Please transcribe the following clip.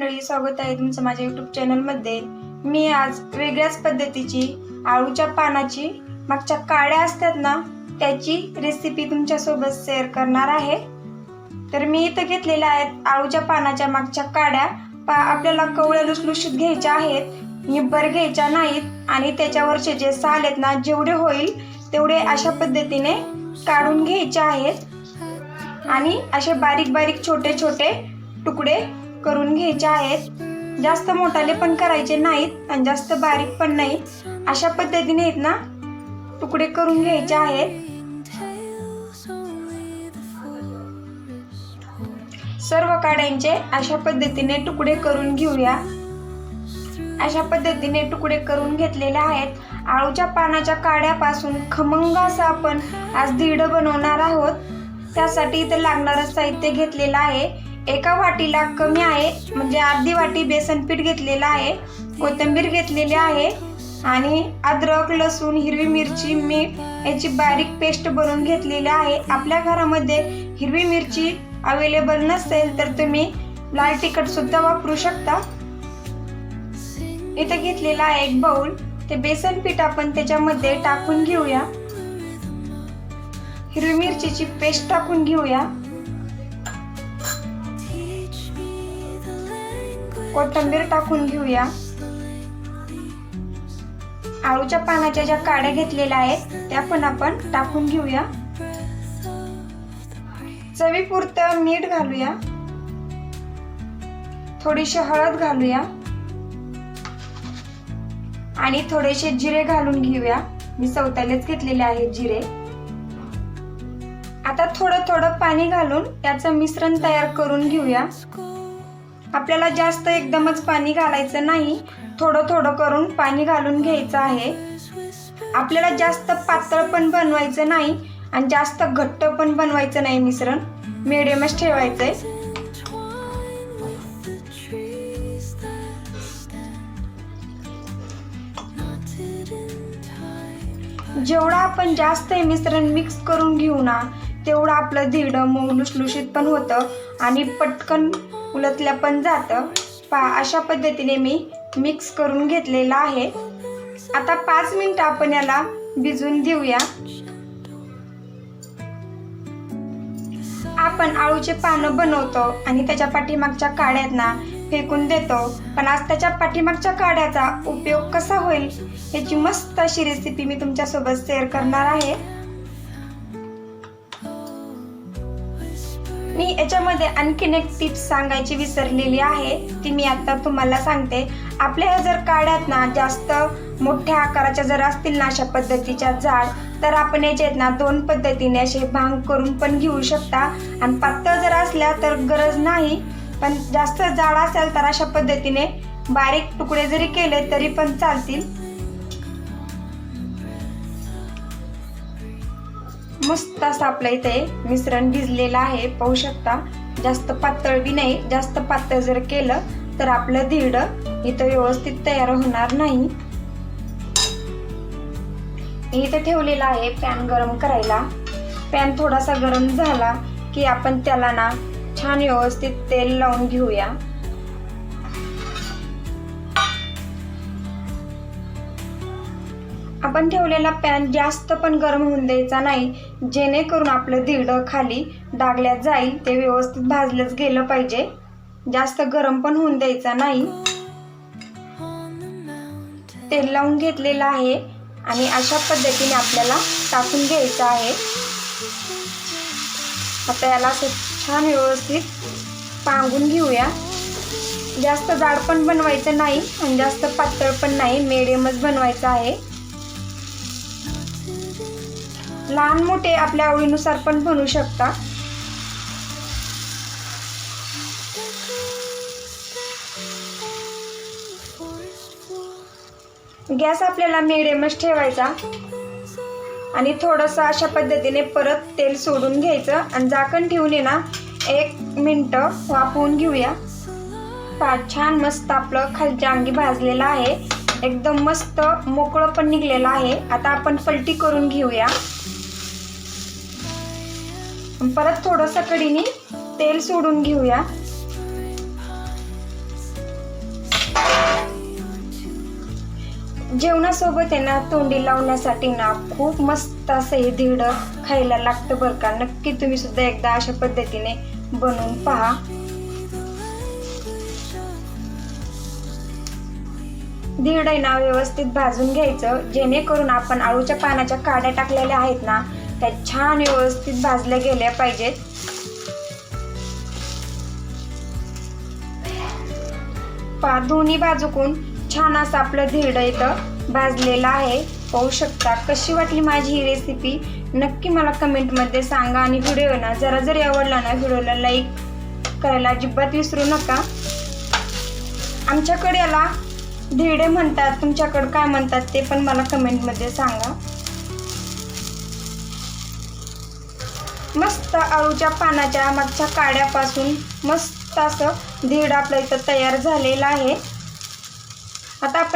मंडळी, स्वागत आहे तुमचं माझ्या YouTube चॅनलमध्ये। मी आज वेगळ्याच पद्धतीची आळूच्या पानाची मागच्या काड्या असतात ना त्याची रेसिपी तुमच्या सोबत शेअर करणार आहे। तर मी इथे घेतलेल्या आहेत आळूच्या पानाच्या मागच्या काड्या। आपल्याला कवळ्या लुसलुशीत घ्यायच्या आहेत, निब्बर घ्यायच्या नाहीत आणि त्याच्यावरचे जे साल आहेत ना जेवढे होईल तेवढे अशा पद्धतीने काढून घ्यायचे आहेत आणि असे बारीक बारीक छोटे छोटे तुकडे करून घ्यायचे आहेत। जास्त मोठाले पण करायचे नाहीत आणि जास्त बारीक पण नाही, अशा पद्धतीने आहेत ना तुकडे करून घ्यायचे आहेत। सर्व काड्यांचे अशा पद्धतीने तुकडे करून घेऊया। अशा पद्धतीने तुकडे करून घेतलेले आहेत। आळूच्या पानाच्या काड्यापासून खमंग असा आपण आज दीड बनवणार आहोत। त्यासाठी इथे लागणारं साहित्य घेतलेलं आहे। एका वाटीला कमी आहे, म्हणजे अर्धी वाटी बेसन पीठ घेतलेलं आहे, कोथिंबीर घेतलेली आहे आणि अद्रक, लसूण, हिरवी मिरची, मीठ याची बारीक पेस्ट बनवून घेतलेली आहे। आपल्या घरामध्ये हिरवी मिरची अवेलेबल नसेल तर तुम्ही लाल तिखट सुद्धा वापरू शकता। इथे घेतलेला आहे एक बाउल, ते बेसन पीठ आपण त्याच्यामध्ये टाकून घेऊया। हिरवी मिरचीची पेस्ट टाकून घेऊया। कोथिंबीर टाकून घेऊया। आळूच्या पानाच्या ज्या काड्या घेतलेल्या आहेत त्या पण आपण टाकून घेऊया। चवीपुरतं मीठ घालूया, थोडीशी हळद घालूया आणि थोडेसे जिरे घालून घेऊया। मी चौथालेच घेतलेले आहेत जिरे। आता थोडं थोडं पाणी घालून याचं मिश्रण तयार करून घेऊया। आपल्याला जास्त एकदमच पाणी घालायचं नाही, थोडं थोडं करून पाणी घालून घ्यायचं आहे। आपल्याला जास्त पातळ पण बनवायचं नाही आणि जास्त घट्ट पण बनवायचं नाही, मिश्रण मिडियमच ठेवायचंय। जेवढा आपण जास्त हे मिश्रण मिक्स करून घेऊ ना तेवढं आपलं दीड मऊ लुसलुशीत पण होतं आणि पटकन उलटल्या पण जातं। अशा पद्धतीने मी मिक्स करून घेतलेला आहे। आता 5 मिनिटं आपण याला भिजून देऊया। आपण आळूचे पानं बनवतो आणि त्याच्या पाठीमागच्या काड्यात ना फेकून देतो, पण आज त्याच्या पाठीमागच्या काड्याचा उपयोग कसा होईल याची मस्त अशी रेसिपी मी तुमच्या सोबत शेअर करणार आहे। मी याच्यामध्ये आणखीन एक टिप्स सांगायची विसरलेली आहे, ती मी आता तुम्हाला सांगते। आपल्या जर काड्यात ना जास्त मोठ्या आकाराच्या जर असतील ना अशा पद्धतीच्या जाड, तर आपण याच्यात ना 2 पद्धतीने असे भांग करून पण घेऊ शकता आणि पातळ जर असल्या तर गरज नाही, पण जास्त जाड असेल तर अशा पद्धतीने बारीक तुकडे जरी केले तरी पण चालतील। मस्त असं आपलं इथे मिश्रण भिजलेलं आहे, पाहू शकता। जास्त पातळ बी नाही, जास्त पातळ जर केलं तर आपलं दीड इथं व्यवस्थित तयार होणार नाही। इथे ठेवलेला आहे पॅन गरम करायला। पॅन थोडासा गरम झाला की आपण त्याला ना छान व्यवस्थित तेल लावून घेऊया। आपण ठेवलेला पॅन जास्त पण गरम होऊन द्यायचा नाही, जेणेकरून आपलं दीड खाली डागल्यात जाईल, ते व्यवस्थित भाजलंच गेलं पाहिजे। जास्त गरम पण होऊन द्यायचा नाही। तेल लावून घेतलेलं आहे आणि अशा पद्धतीने आपल्याला टाकून घ्यायचं आहे। आता याला असं छान व्यवस्थित पांगून घेऊया। जास्त जाड पण बनवायचं नाही आणि जास्त पातळ पण नाही, मिडियमच बनवायचं आहे। लहान मोठे आपल्या आवडीनुसार पण बनवू शकता। गॅस आपल्याला मिडियमच ठेवायचा आणि थोडंसं अशा पद्धतीने परत तेल सोडून घ्यायचं आणि झाकण ठेवून ना 1 मिनिट वाफवून घेऊया। छान मस्त आपलं खालच्या अंगी भाजलेलं आहे, एकदम मस्त मोकळं पण निघलेलं आहे। आता आपण पलटी करून घेऊया। परत थोडंसं कढीने तेल सोडून घेऊया। जेवणासोबत आहे ना तोंडी लावण्यासाठी ना खूप मस्त असं हे धिरडं खायला लागतं बरं का. नक्की तुम्ही सुद्धा एकदा अशा पद्धतीने बनवून पहा. धिरडं ना व्यवस्थित भाजून घ्यायचं, जेणेकरून आपण आळूच्या पानाच्या काड्या टाकलेल्या आहेत ना त्या छान व्यवस्थित भाजल्या गेल्या पाहिजेत. दोन्ही बाजूकून छान असं आपलं धिरडं इथं भाजलेलं आहे. पाहू शकता. कशी वाटली माझी ही रेसिपी नक्की मला कमेंटमध्ये सांगा. आणि व्हिडिओ ना जरी आवडला ना व्हिडिओला लाईक करायला अजिबात विसरू नका. आमच्याकडे याला धिरडे म्हणतात, तुमच्याकडे काय म्हणतात ते पण मला कमेंटमध्ये सांगा. मस्त आळूच्या पानाच्या मागच्या काड्यापासून मस्त असं धिरडं आपलं इथं तयार झालेलं आहे. आता आपण